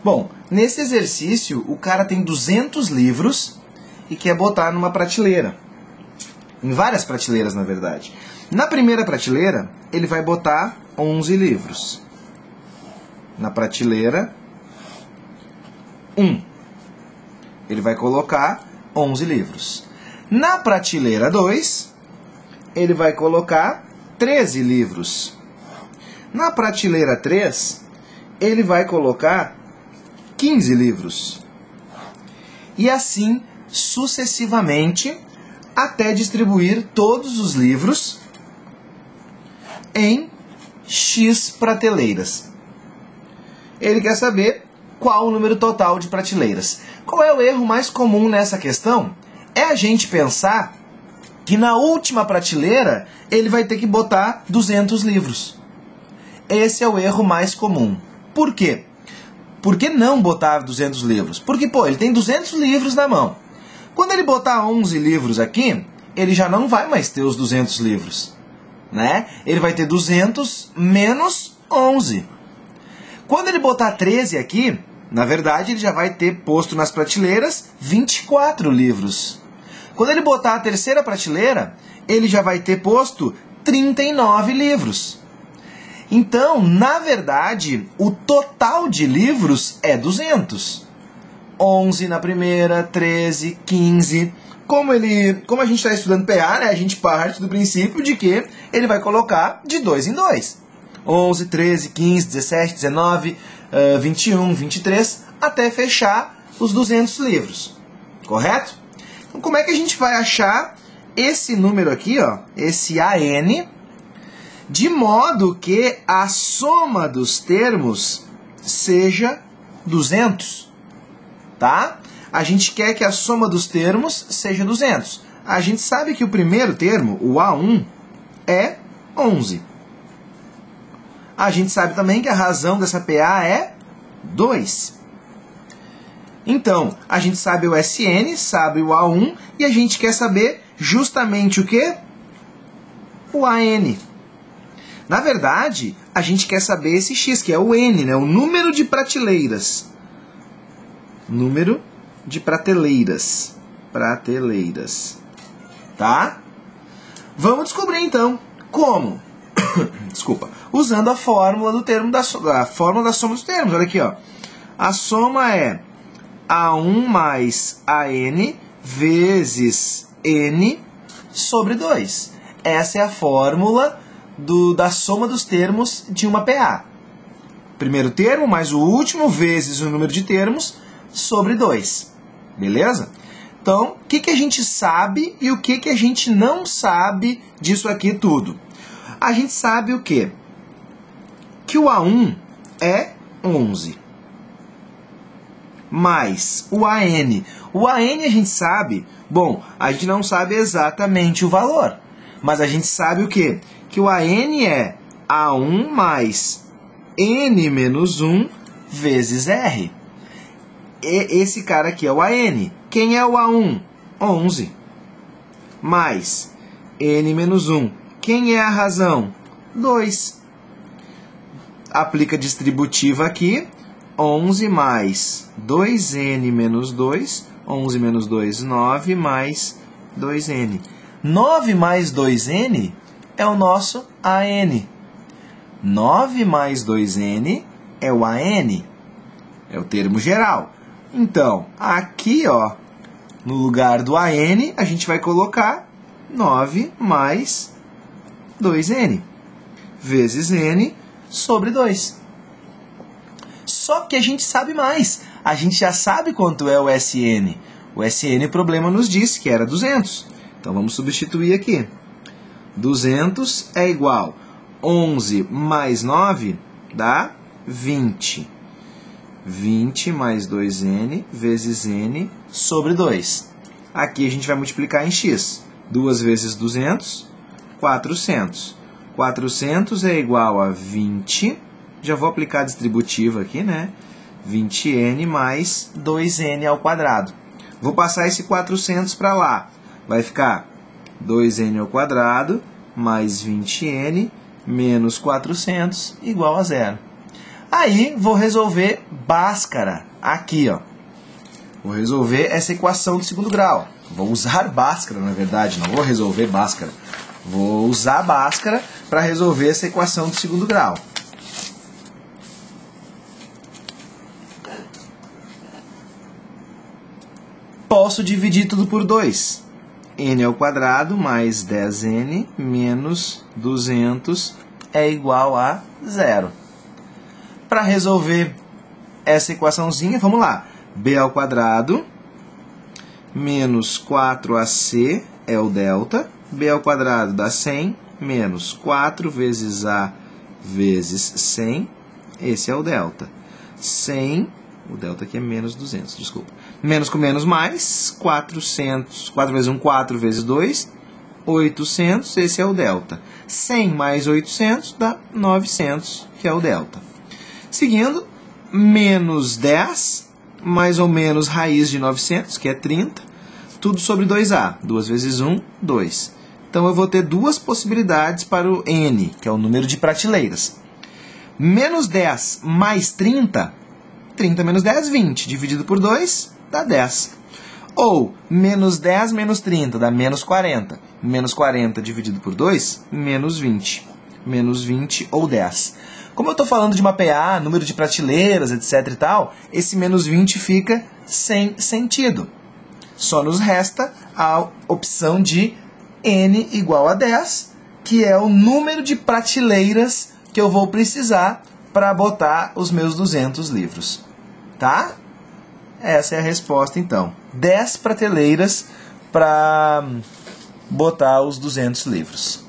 Bom, nesse exercício, o cara tem 200 livros e quer botar numa prateleira. Em várias prateleiras, na verdade. Na primeira prateleira, ele vai botar 11 livros. Na prateleira 1, ele vai colocar 11 livros. Na prateleira 2, ele vai colocar 13 livros. Na prateleira 3, ele vai colocar 15 livros. E assim sucessivamente, até distribuir todos os livros em X prateleiras. Ele quer saber qual o número total de prateleiras. Qual é o erro mais comum nessa questão? É a gente pensar que na última prateleira ele vai ter que botar 200 livros. Esse é o erro mais comum. Por quê? Por que não botar 200 livros? Porque, ele tem 200 livros na mão. Quando ele botar 11 livros aqui, ele já não vai mais ter os 200 livros, né? Ele vai ter 200 menos 11. Quando ele botar 13 aqui, na verdade, ele já vai ter posto nas prateleiras 24 livros. Quando ele botar a terceira prateleira, ele já vai ter posto 39 livros. Então, na verdade, o total de livros é 200. 11 na primeira, 13, 15. Como a gente está estudando PA, né, a gente parte do princípio de que ele vai colocar de 2 em 2. 11, 13, 15, 17, 19, 21, 23, até fechar os 200 livros. Correto? Então, como é que a gente vai achar esse número aqui, ó, esse AN, de modo que a soma dos termos seja 200? Tá? A gente quer que a soma dos termos seja 200. A gente sabe que o primeiro termo, o A1, é 11. A gente sabe também que a razão dessa PA é 2. Então, a gente sabe o SN, sabe o A1, e a gente quer saber justamente o quê? O AN. Na verdade, a gente quer saber esse X, que é o N, né? O número de prateleiras. Número de prateleiras. Prateleiras. Tá? Vamos descobrir então. Como? Desculpa. Usando a fórmula do termo a fórmula da soma dos termos. Olha aqui, ó. A soma é A1 mais AN vezes N sobre 2. Essa é a fórmula da soma dos termos de uma PA. Primeiro termo mais o último vezes o número de termos sobre 2. Beleza? Então, o que a gente sabe e o que a gente não sabe disso aqui tudo? A gente sabe o quê? Que o A1 é 11. Mais o AN. O AN a gente sabe, a gente não sabe exatamente o valor, mas a gente sabe o quê? Que o AN é A1 mais N menos 1 vezes R. Esse cara aqui é o AN. Quem é o A1? 11. Mais N menos 1. Quem é a razão? 2. Aplica distributiva aqui. 11 mais 2N menos 2. 11 menos 2, 9 mais 2N. 9 mais 2N é o nosso AN. 9 mais 2N é o AN. É o termo geral. Então, aqui, ó, no lugar do AN, a gente vai colocar 9 mais 2N vezes N sobre 2. Só que a gente sabe mais. A gente já sabe quanto é o SN. O SN, o problema nos disse que era 200. Então, vamos substituir aqui. 200 é igual a 11 mais 9 dá 20. 20 mais 2N vezes N sobre 2. Aqui a gente vai multiplicar em X. 2 vezes 200, 400. 400 é igual a 20. Já vou aplicar a distributiva aqui, né? 20N mais 2N ao quadrado. Vou passar esse 400 para lá. Vai ficar 2N ao quadrado mais 20N menos 400 igual a 0. Aí vou resolver Bhaskara aqui, ó. Vou resolver essa equação de segundo grau. Vou usar Bhaskara, na verdade, não vou resolver Bhaskara. Vou usar Bhaskara para resolver essa equação de segundo grau. Posso dividir tudo por 2. N ao quadrado mais 10n menos 200 é igual a 0. Para resolver essa equaçãozinha, vamos lá. B ao quadrado menos 4ac é o delta. B ao quadrado dá 100 menos 4 vezes a vezes 100. Esse é o delta. 100, o delta aqui é menos 200, desculpa. Menos com menos mais, 400, 4 vezes 1, 4 vezes 2, 800, esse é o delta. 100 mais 800 dá 900, que é o delta. Seguindo, menos 10, mais ou menos raiz de 900, que é 30, tudo sobre 2a. 2 vezes 1, 2. Então, eu vou ter duas possibilidades para o n, que é o número de prateleiras. Menos 10 mais 30, 30 menos 10, 20. Dividido por 2, dá 10. Ou, menos 10 menos 30, dá menos 40. Menos 40 dividido por 2, menos 20. Menos 20 ou 10. Como eu estou falando de uma PA, número de prateleiras, etc e tal, esse menos 20 fica sem sentido. Só nos resta a opção de n igual a 10, que é o número de prateleiras que eu vou precisar para botar os meus 200 livros. Tá? Essa é a resposta, então. 10 prateleiras para botar os 200 livros.